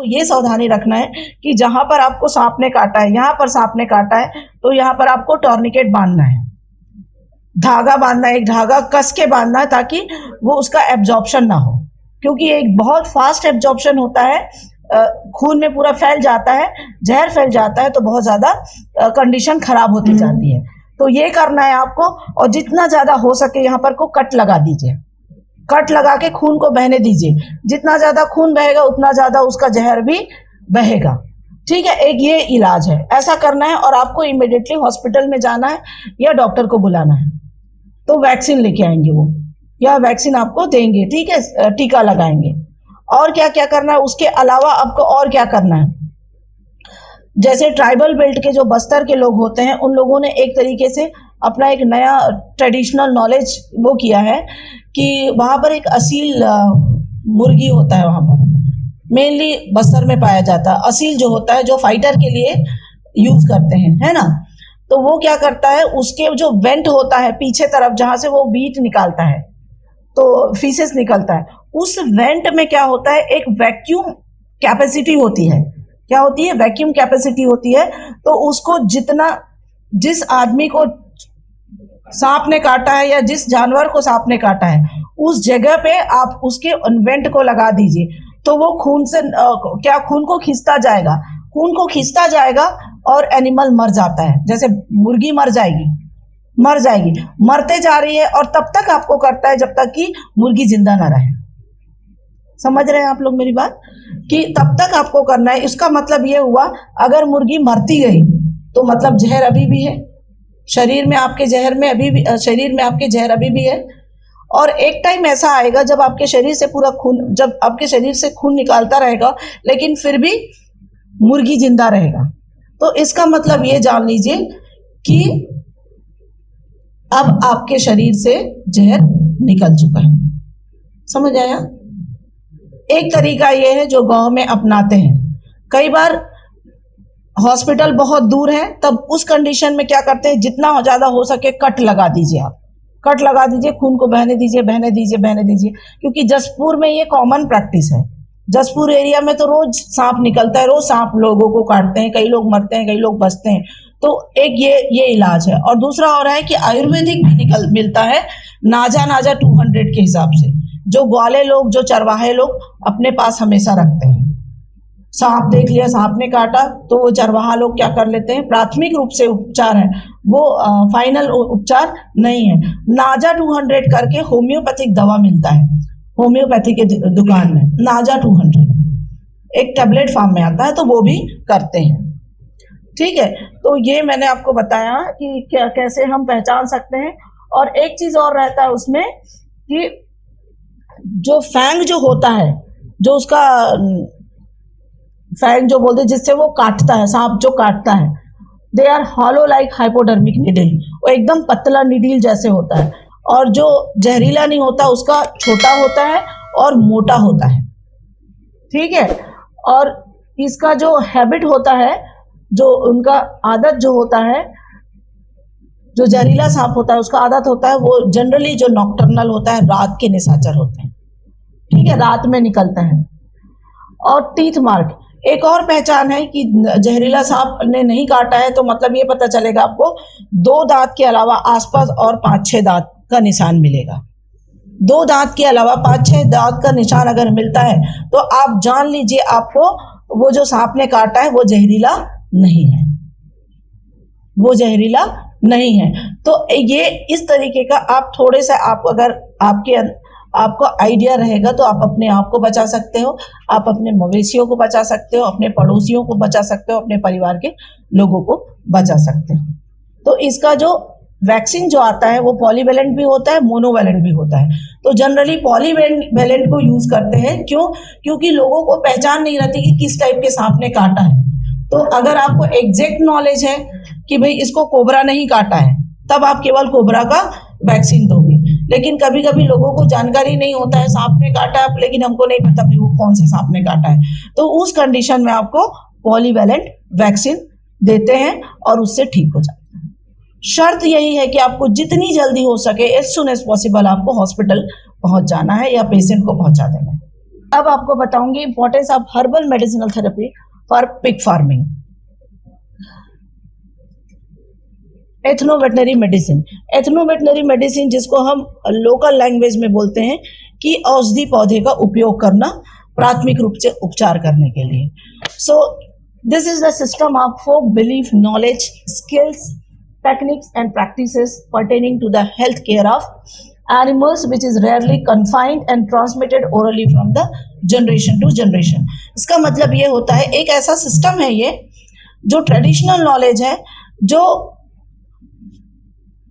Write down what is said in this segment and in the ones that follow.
ये सावधानी रखना है कि जहां पर आपको सांप ने काटा है, यहाँ पर सांप ने काटा है, तो यहाँ पर आपको टॉर्निकेट बांधना है, धागा बांधना है, एक धागा कस के बांधना है ताकि वो उसका एब्जॉर्प्शन ना हो, क्योंकि एक बहुत फास्ट एब्जॉर्प्शन होता है, खून में पूरा फैल जाता है, जहर फैल जाता है, तो बहुत ज्यादा कंडीशन खराब होती जाती है। तो ये करना है आपको, और जितना ज्यादा हो सके यहाँ पर को कट लगा दीजिए, कट लगा के खून को बहने दीजिए। जितना ज्यादा खून बहेगा उतना ज्यादा उसका जहर भी बहेगा। ठीक है, एक ये इलाज है, ऐसा करना है। और आपको इमीडिएटली हॉस्पिटल में जाना है या डॉक्टर को बुलाना है, तो वैक्सीन लेके आएंगे वो, या वैक्सीन आपको देंगे। ठीक है, टीका लगाएंगे। और क्या क्या करना है, उसके अलावा आपको और क्या करना है, जैसे ट्राइबल बेल्ट के जो बस्तर के लोग होते हैं, उन लोगों ने एक तरीके से अपना एक नया ट्रेडिशनल नॉलेज वो किया है कि वहाँ पर एक असील मुर्गी होता है, वहाँ पर मेनली बस्तर में पाया जाता है। असील जो होता है, जो फाइटर के लिए यूज करते हैं, है ना, तो वो क्या करता है, उसके जो वेंट होता है पीछे तरफ, जहाँ से वो वीट निकालता है, तो फीसेस निकलता है, उस वेंट में क्या होता है, एक वैक्यूम कैपेसिटी होती है। क्या होती है? वैक्यूम कैपेसिटी होती है। तो उसको जितना, जिस आदमी को सांप ने काटा है या जिस जानवर को सांप ने काटा है, उस जगह पे आप उसके वेंट को लगा दीजिए, तो वो खून से क्या खून को खींचता जाएगा, खून को खींचता जाएगा और एनिमल मर जाता है। जैसे मुर्गी मर जाएगी, मरते जा रही है, और तब तक आपको करता है जब तक कि मुर्गी जिंदा ना रहे। समझ रहे हैं आप लोग मेरी बात, कि तब तक आपको करना है। इसका मतलब ये हुआ, अगर मुर्गी मरती गई तो मतलब जहर अभी भी है शरीर में, आपके जहर में अभी भी, शरीर में आपके जहर अभी भी है। और एक टाइम ऐसा आएगा जब आपके शरीर से पूरा खून, जब आपके शरीर से खून निकालता रहेगा, लेकिन फिर भी मुर्गी जिंदा रहेगा। तो इसका मतलब ये जान लीजिए कि अब आपके शरीर से जहर निकल चुका है। समझ आया? एक तरीका ये है जो गांव में अपनाते हैं। कई बार हॉस्पिटल बहुत दूर है, तब उस कंडीशन में क्या करते हैं, जितना ज्यादा हो सके कट लगा दीजिए, आप कट लगा दीजिए, खून को बहने दीजिए, क्योंकि जसपुर में ये कॉमन प्रैक्टिस है। जसपुर एरिया में तो रोज सांप निकलता है, रोज सांप लोगों को काटते हैं, कई लोग मरते हैं, कई लोग बचते हैं। तो एक ये इलाज है। और दूसरा हो रहा है कि आयुर्वेदिक भी मिलता है, नाजा 200 के हिसाब से, जो ग्वाले लोग, जो चरवाहे लोग अपने पास हमेशा रखते हैं। सांप देख लिया, सांप ने काटा, तो वो चरवाहा लोग क्या कर लेते हैं, प्राथमिक रूप से उपचार है वो, फाइनल उपचार नहीं है। नाजा 200 करके होम्योपैथिक दवा मिलता है, होम्योपैथी के दुकान में नाजा 200 एक टेबलेट फॉर्म में आता है, तो वो भी करते हैं। ठीक है, तो ये मैंने आपको बताया कि क्या कैसे हम पहचान सकते हैं। और एक चीज और रहता है उसमें कि जो फैंग जो होता है, जो उसका फैंग जो बोलते हैं, जिससे वो काटता है, सांप जो काटता है, they are hollow like hypodermic needle, वो एकदम पतला निडिल जैसे होता है। और जो जहरीला नहीं होता, उसका छोटा होता है और मोटा होता है। ठीक है, और इसका जो हैबिट होता है, जो उनका आदत जो होता है, जो जहरीला सांप होता है उसका आदत होता है, वो जनरली जो नॉक्टर्नल होता है, रात के निशाचर होते हैं। ठीक है, रात में निकलता है। और टीथ मार्क एक और पहचान है कि जहरीला सांप ने नहीं काटा है, तो मतलब ये पता चलेगा आपको 2 दांत के अलावा आसपास और 5-6 दांत का निशान मिलेगा। 2 दांत के अलावा 5-6 दांत का निशान अगर मिलता है तो आप जान लीजिए आपको वो जो सांप ने काटा है वो जहरीला नहीं है, वो जहरीला नहीं है। तो ये इस तरीके का आप थोड़े से, आप अगर आपको आइडिया रहेगा तो आप अपने आप को बचा सकते हो, आप अपने मवेशियों को बचा सकते हो, अपने पड़ोसियों को बचा सकते हो, अपने परिवार के लोगों को बचा सकते हो। तो इसका जो वैक्सीन जो आता है वो पॉलीवैलेंट भी होता है, मोनोवैलेंट भी होता है। तो जनरली पॉलीवैलेंट को यूज करते हैं, क्यों? क्योंकि लोगों को पहचान नहीं रहती कि किस टाइप के सांप ने काटा है। तो अगर आपको एग्जैक्ट नॉलेज है कि भाई इसको कोबरा नहीं काटा है, तब आप केवल कोबरा का वैक्सीन दोगे। लेकिन कभी कभी लोगों को जानकारी नहीं होता है, सांप ने काटा है, लेकिन हमको नहीं पता भाई वो कौन से सांप ने काटा है, तो उस कंडीशन में आपको पॉलीवैलेंट वैक्सीन देते हैं और उससे ठीक हो जाता है। शर्त यही है कि आपको जितनी जल्दी हो सके, एज सुन एज पॉसिबल, आपको हॉस्पिटल पहुंच जाना है या पेशेंट को पहुंचा देना है। अब आपको बताऊंगी importance of herbal medicinal therapy for pig farming. Ethno veterinary medicine जिसको हम लोकल लैंग्वेज में बोलते हैं कि औषधि पौधे का उपयोग करना प्राथमिक रूप से उपचार करने के लिए। So this is the system of folk belief, knowledge, skills, techniques and practices pertaining to the health care of animals which is rarely confined and transmitted orally from the generation to generation. इसका मतलब ये होता है, एक ऐसा system है ये जो ट्रेडिशनल नॉलेज है, जो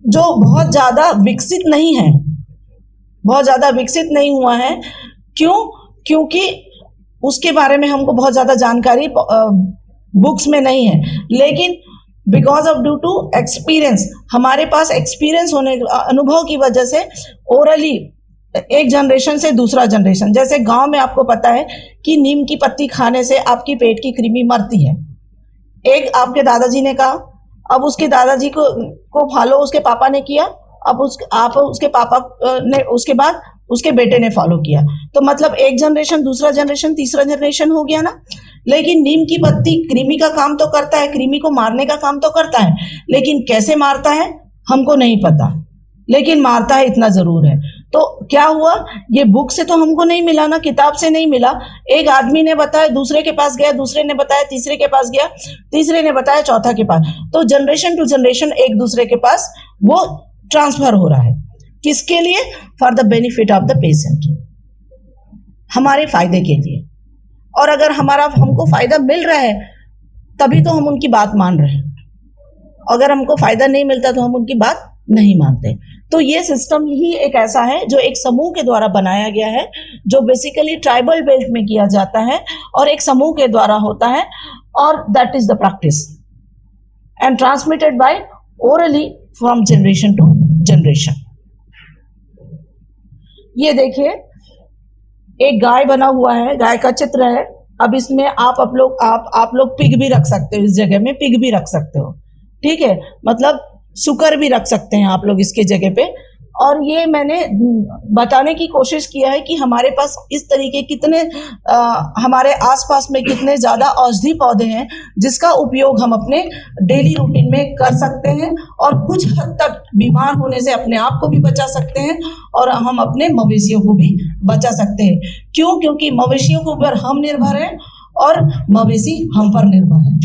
बहुत ज़्यादा विकसित नहीं है, बहुत ज़्यादा विकसित नहीं हुआ है। क्यों? क्योंकि उसके बारे में हमको बहुत ज़्यादा जानकारी बुक्स में नहीं है, लेकिन because of due to experience, हमारे पास एक्सपीरियंस होने, अनुभव की वजह से ओरली एक जनरेशन से दूसरा जनरेशन, जैसे गांव में आपको पता है कि नीम की पत्ती खाने से आपकी पेट की कृमि मरती है। एक आपके दादाजी ने कहा, अब उसके दादाजी को फॉलो उसके पापा ने किया, अब उसके पापा ने, उसके बाद उसके बेटे ने फॉलो किया, तो मतलब एक जनरेशन, दूसरा जनरेशन, तीसरा जनरेशन हो गया ना। लेकिन नीम की पत्ती कृमि का काम तो करता है, कृमि को मारने का काम तो करता है, लेकिन कैसे मारता है हमको नहीं पता, लेकिन मारता है इतना जरूर है। तो क्या हुआ, ये बुक से तो हमको नहीं मिला ना, किताब से नहीं मिला, एक आदमी ने बताया, दूसरे के पास गया, दूसरे ने बताया, तीसरे के पास गया, तीसरे ने बताया, चौथा के पास, तो जनरेशन टू जनरेशन एक दूसरे के पास वो ट्रांसफर हो रहा है। किसके लिए? For the benefit of the patient, हमारे फायदे के लिए। और अगर हमको फायदा मिल रहा है तभी तो हम उनकी बात मान रहे हैं, अगर हमको फायदा नहीं मिलता तो हम उनकी बात नहीं मानते। तो ये सिस्टम ही एक ऐसा है जो एक समूह के द्वारा बनाया गया है, जो बेसिकली ट्राइबल बेल्ट में किया जाता है और एक समूह के द्वारा होता है, और that is the practice and transmitted by orally from generation to generation. ये देखिए, एक गाय बना हुआ है, गाय का चित्र है। अब इसमें आप लोग पिग भी रख सकते हो, इस जगह में पिग भी रख सकते हो, ठीक है, मतलब सुकर भी रख सकते हैं आप लोग इसके जगह पे। और ये मैंने बताने की कोशिश किया है कि हमारे पास इस तरीके कितने हमारे आसपास में कितने ज़्यादा औषधि पौधे हैं जिसका उपयोग हम अपने डेली रूटीन में कर सकते हैं, और कुछ हद तक बीमार होने से अपने आप को भी बचा सकते हैं और हम अपने मवेशियों को भी बचा सकते हैं। क्यों? क्योंकि मवेशियों के ऊपर हम निर्भर हैं और मवेशी हम पर निर्भर है।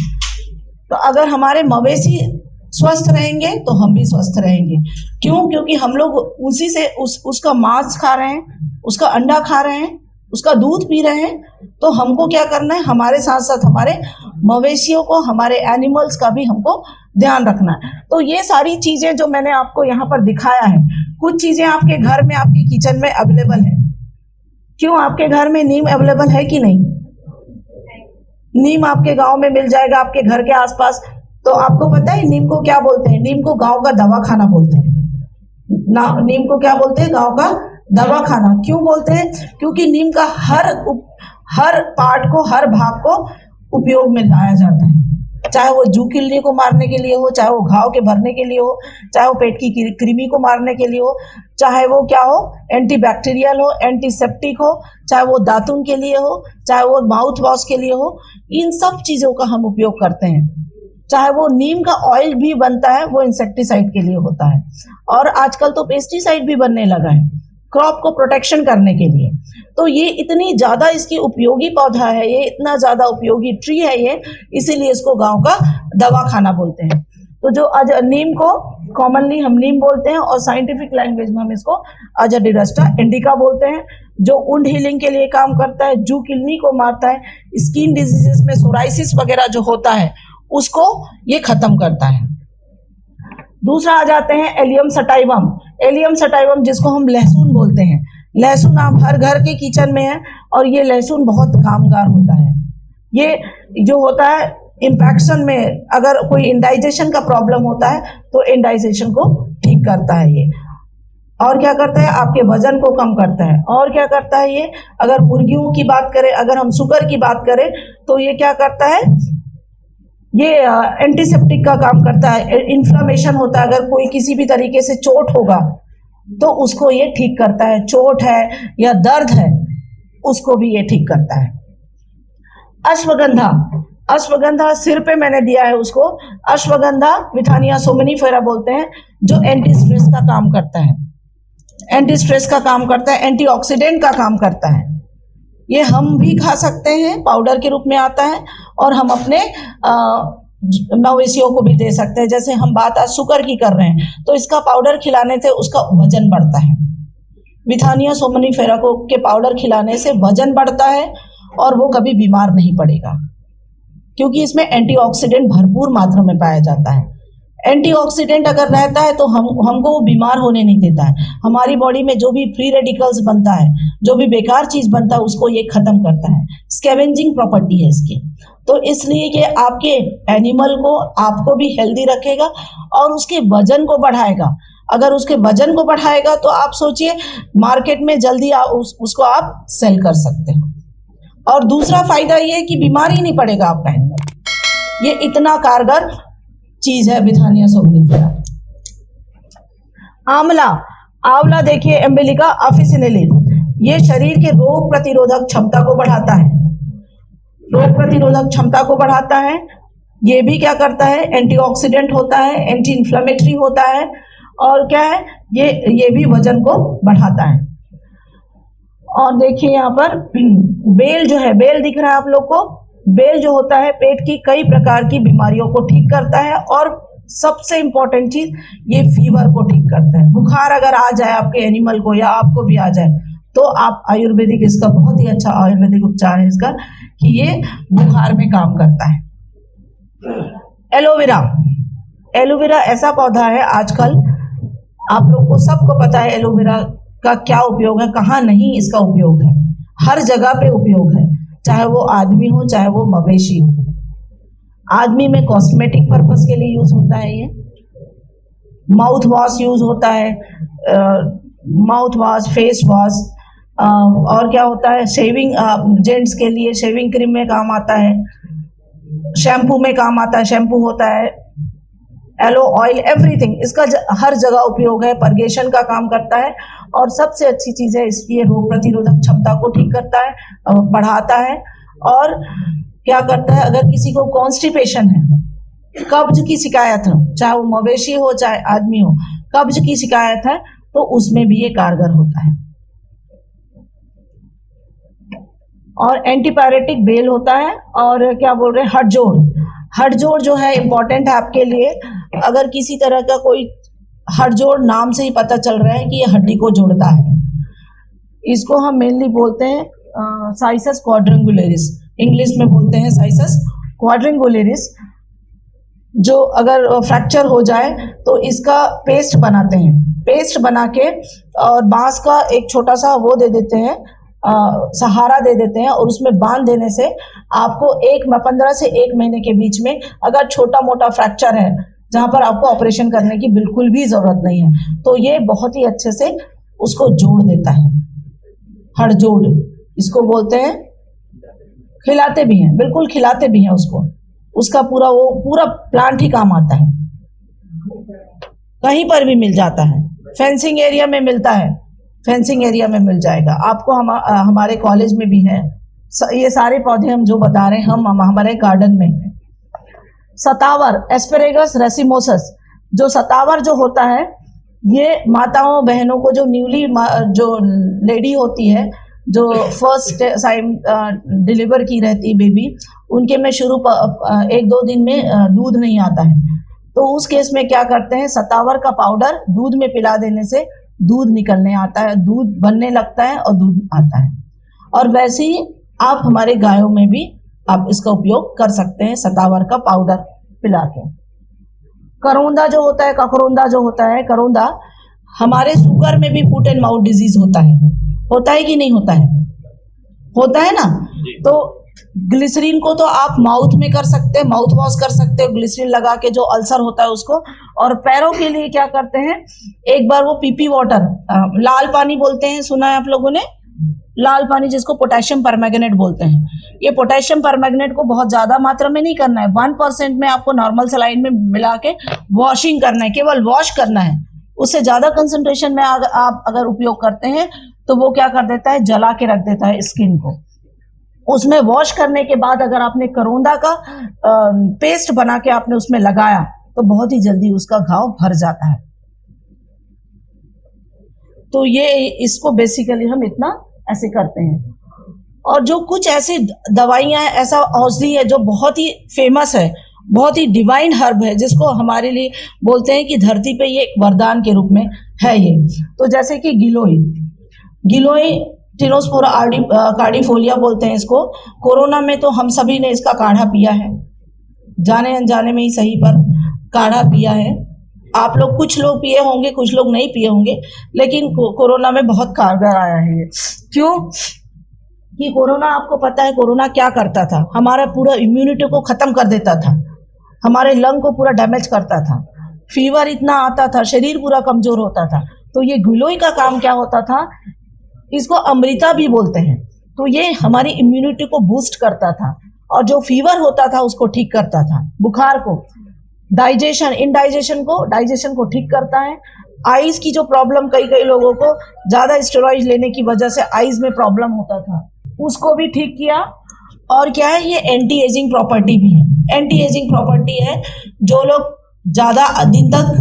तो अगर हमारे मवेशी स्वस्थ रहेंगे तो हम भी स्वस्थ रहेंगे। क्यों? क्योंकि हम लोग उसी से उसका मांस खा रहे हैं, उसका अंडा खा रहे हैं, उसका दूध पी रहे हैं। तो हमको क्या करना है, हमारे साथ साथ हमारे मवेशियों को, हमारे एनिमल्स का भी हमको ध्यान रखना है। तो ये सारी चीजें जो मैंने आपको यहाँ पर दिखाया है, कुछ चीजें आपके घर में, आपके किचन में अवेलेबल है। क्यों? आपके घर में नीम अवेलेबल है कि नहीं? नीम आपके गांव में मिल जाएगा, आपके घर के आसपास। तो आपको पता है नीम को क्या बोलते हैं? नीम को गांव का दवा खाना बोलते हैं ना। नीम को क्या बोलते हैं? गांव का दवा खाना। क्यों बोलते हैं? क्योंकि नीम का हर पार्ट को, हर भाग को उपयोग में लाया जाता है, चाहे वो जू किलनी को मारने के लिए हो, चाहे वो घाव के भरने के लिए हो, चाहे वो पेट की कृमि को मारने के लिए हो, चाहे वो क्या हो, एंटीबैक्टीरियल हो, एंटीसेप्टिक हो, चाहे वो दातुन के लिए हो, चाहे वो माउथ वॉश के लिए हो, इन सब चीजों का हम उपयोग करते हैं। चाहे वो नीम का ऑयल भी बनता है, वो इंसेक्टिसाइड के लिए होता है, और आजकल तो पेस्टिसाइड भी बनने लगा है क्रॉप को प्रोटेक्शन करने के लिए। तो ये इतनी ज्यादा इसकी उपयोगी पौधा है, ये इतना ज्यादा उपयोगी ट्री है ये, इसीलिए इसको गांव का दवा खाना बोलते हैं। तो जो नीम को कॉमनली हम नीम बोलते हैं, और साइंटिफिक लैंग्वेज में हम इसको अजाडिरस्टा इंडिका बोलते हैं, जो वुंड हीलिंग के लिए काम करता है, जू किलनी को मारता है, स्किन डिजीजेस में सोराइसिस वगैरह जो होता है उसको ये खत्म करता है। दूसरा आ जाते हैं एलियम सटाइवम। एलियम सटाइवम जिसको हम लहसुन बोलते हैं। लहसुन आप हर घर के किचन में है, और ये लहसुन बहुत कामगार होता है। ये जो होता है इंफेक्शन में, अगर कोई इंडाइजेशन का प्रॉब्लम होता है तो इंडाइजेशन को ठीक करता है ये। और क्या करता है? आपके वजन को कम करता है। और क्या करता है ये? अगर मुर्गियों की बात करें, अगर हम शुगर की बात करें, तो ये क्या करता है? ये एंटीसेप्टिक का काम करता है। इन्फ्लामेशन होता है, अगर कोई किसी भी तरीके से चोट होगा तो उसको ये ठीक करता है। चोट है या दर्द है उसको भी ये ठीक करता है। अश्वगंधा, अश्वगंधा सिर पे मैंने दिया है उसको। अश्वगंधा विथानिया सोमनीफेरा बोलते हैं, जो एंटी स्ट्रेस का काम करता है, एंटी स्ट्रेस का काम करता है, एंटीऑक्सीडेंट का काम करता है। ये हम भी खा सकते हैं, पाउडर के रूप में आता है, और हम अपने मवेशियों को भी दे सकते हैं। जैसे हम बात आज शुगर की कर रहे हैं, तो इसका पाउडर खिलाने से उसका वजन बढ़ता है। विथानिया सोमनीफेरा को के पाउडर खिलाने से वजन बढ़ता है और वो कभी बीमार नहीं पड़ेगा, क्योंकि इसमें एंटीऑक्सीडेंट भरपूर मात्रा में पाया जाता है। एंटीऑक्सीडेंट अगर रहता है तो हमको वो बीमार होने नहीं देता है। हमारी बॉडी में जो भी फ्री रेडिकल्स बनता है, जो भी बेकार चीज बनता है, उसको ये खत्म करता है। स्कैवेंजिंग प्रॉपर्टी है इसकी। तो इसलिए कि आपके एनिमल को, आपको भी हेल्दी रखेगा और उसके वजन को बढ़ाएगा। अगर उसके वजन को बढ़ाएगा तो आप सोचिए मार्केट में जल्दी उसको आप सेल कर सकते हैं। और दूसरा फायदा ये है कि बीमार ही नहीं पड़ेगा आपका एनिमल। ये इतना कारगर चीज है विथानिया सोमनीफेरा। आंवला, आंवला देखिए एम्बिलिका ऑफिसिनेलिस, ये शरीर के रोग प्रतिरोधक क्षमता को बढ़ाता है, रोग प्रतिरोधक क्षमता को बढ़ाता है। ये भी क्या करता है, एंटीऑक्सीडेंट होता है, एंटी इन्फ्लेमेटरी होता है, और क्या है ये भी वजन को बढ़ाता है। और देखिए यहाँ पर बेल जो है, बेल दिख रहा है आप लोग को, बेल जो होता है पेट की कई प्रकार की बीमारियों को ठीक करता है, और सबसे इंपॉर्टेंट चीज ये फीवर को ठीक करता है। बुखार अगर आ जाए आपके एनिमल को या आपको भी आ जाए, तो आप आयुर्वेदिक, इसका बहुत ही अच्छा आयुर्वेदिक उपचार है इसका, कि ये बुखार में काम करता है। एलोवेरा, एलोवेरा ऐसा पौधा है, आजकल आप लोग को सबको पता है एलोवेरा का क्या उपयोग है, कहाँ नहीं इसका उपयोग है, हर जगह पे उपयोग है। चाहे वो आदमी हो, चाहे वो मवेशी हो। आदमी में कॉस्मेटिक पर्पस के लिए यूज होता है, ये माउथ वॉश यूज होता है, माउथ वॉश, फेस वॉश, और क्या होता है, शेविंग, जेंट्स के लिए शेविंग क्रीम में काम आता है, शैम्पू में काम आता है, शैम्पू होता है, एलो ऑयल, एवरीथिंग इसका हर जगह उपयोग है। परगेशन का काम करता है, और सबसे अच्छी चीज है इसकी, ये रोग प्रतिरोधक क्षमता को ठीक करता है, बढ़ाता है। और क्या करता है, अगर किसी को कॉन्स्टिपेशन है, कब्ज की शिकायत है, चाहे वो मवेशी हो चाहे आदमी हो, कब्ज की शिकायत है, तो उसमें भी ये कारगर होता है। और एंटीपायरेटिक बेल होता है। और क्या बोल रहे हैं, हड़जोड़, हड़जोड़ जो है इंपॉर्टेंट है आपके लिए। अगर किसी तरह का कोई हड़जोड़, नाम से ही पता चल रहा है कि ये हड्डी को जोड़ता है, इसको हम मेनली बोलते हैं साइसस क्वाड्रिंगुलेरिस, इंग्लिश में बोलते हैं साइसस क्वाड्रिंगुलेरिस। जो अगर फ्रैक्चर हो जाए तो इसका पेस्ट बनाते हैं, पेस्ट बना के और बांस का एक छोटा सा वो दे देते हैं, सहारा दे देते हैं, और उसमें बांध देने से आपको 15 से 1 महीने के बीच में, अगर छोटा मोटा फ्रैक्चर है जहां पर आपको ऑपरेशन करने की बिल्कुल भी जरूरत नहीं है, तो ये बहुत ही अच्छे से उसको जोड़ देता है। हड़जोड़ इसको बोलते हैं। खिलाते भी हैं, बिल्कुल खिलाते भी हैं उसको, उसका पूरा प्लांट ही काम आता है। कहीं पर भी मिल जाता है, फेंसिंग एरिया में मिलता है, फेंसिंग एरिया में मिल जाएगा आपको। हमारे कॉलेज में भी है ये सारे पौधे हम जो बता रहे हैं, हम हमारे गार्डन में है। सतावर, एस्पेरेगस रेसिमोसस, जो सतावर जो होता है, ये माताओं बहनों को, जो न्यूली जो लेडी होती है, जो फर्स्ट टाइम डिलीवर की रहती बेबी, उनके में शुरू 1-2 दिन में दूध नहीं आता है, तो उस केस में क्या करते हैं, सतावर का पाउडर दूध में पिला देने से दूध निकलने आता है, दूध बनने लगता है और दूध आता है। और वैसे ही आप हमारे गायों में भी आप इसका उपयोग कर सकते हैं, सतावर का पाउडर पिला के। करोंदा जो होता है, ककरोंदा जो होता है, करोंदा हमारे शुगर में भी फुट एंड माउथ डिजीज होता है कि नहीं होता है? होता है ना। तो ग्लिसरीन को तो आप माउथ में कर सकते हैं, माउथ वॉश कर सकते हो ग्लिसरीन लगा के, जो अल्सर होता है उसको। और पैरों के लिए क्या करते हैं, एक बार वो पीपी वाटर, लाल पानी बोलते हैं, सुना है आप लोगों ने, लाल पानी जिसको पोटेशियम परमैंगनेट बोलते हैं। ये पोटेशियम परमैंगनेट को बहुत ज्यादा मात्रा में नहीं करना है, 1% में आपको नॉर्मल सलाइन में मिला के वॉशिंग करना है, केवल वॉश करना है। उससे ज्यादा कंसंट्रेशन में आप अगर उपयोग करते हैं तो वो क्या कर देता है, जला के रख देता है स्किन को। उसमें वॉश करने के बाद अगर आपने करोंदा का पेस्ट बना के आपने उसमें लगाया तो बहुत ही जल्दी उसका घाव भर जाता है। तो ये इसको बेसिकली हम इतना ऐसे करते हैं। और जो कुछ ऐसी दवाइयां हैं, ऐसा औषधि है जो बहुत ही फेमस है, बहुत ही डिवाइन हर्ब है, जिसको हमारे लिए बोलते हैं कि धरती पे ये एक वरदान के रूप में है ये। तो जैसे कि गिलोय, गिलोय टिनोस्पोरा कार्डिफोलिया बोलते हैं इसको। कोरोना में तो हम सभी ने इसका काढ़ा पिया है, जाने अनजाने में ही सही पर काढ़ा पिया है। आप लोग, कुछ लोग पिए होंगे, कुछ लोग नहीं पिए होंगे, लेकिन कोरोना में बहुत कारगर आया है ये। क्यों कि कोरोना, आपको पता है कोरोना क्या करता था, हमारा पूरा इम्यूनिटी को खत्म कर देता था, हमारे लंग को पूरा डैमेज करता था, फीवर इतना आता था, शरीर पूरा कमजोर होता था। तो ये गिलोय का काम क्या होता था, इसको अमृता भी बोलते हैं। तो ये हमारी इम्यूनिटी को बूस्ट करता था और जो फीवर होता था उसको ठीक करता था, बुखार को, डाइजेशन, डाइजेशन को ठीक करता है। आईज की जो प्रॉब्लम, कई लोगों को ज्यादा स्टेरॉइड लेने की वजह से आईज में प्रॉब्लम होता था, उसको भी ठीक किया। और क्या है, ये एंटी एजिंग प्रॉपर्टी भी है। एंटी एजिंग प्रॉपर्टी है, जो लोग ज्यादा दिन तक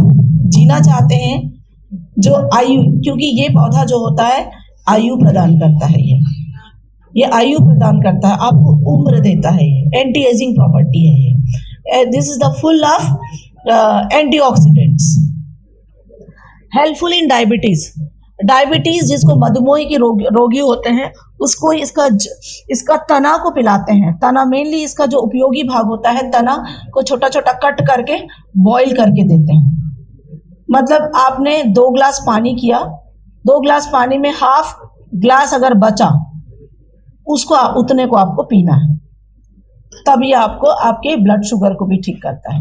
जीना चाहते हैं, जो आयु, क्योंकि ये पौधा जो होता है आयु प्रदान करता है, ये आयु प्रदान करता है, आपको उम्र देता है, ये एंटी एजिंग प्रॉपर्टी है ये। This is the full of antioxidants. Helpful in diabetes, जिसको मधुमेह के रोगी होते हैं, उसको इसका तना को पिलाते हैं। तना मेनली इसका जो उपयोगी भाग होता है, तना को छोटा छोटा कट करके बॉईल करके देते हैं। मतलब आपने 2 ग्लास पानी किया, 2 ग्लास पानी में हाफ ग्लास अगर बचा, उसको उतने को आपको पीना है, तभी आपको आपके ब्लड शुगर को भी ठीक करता है।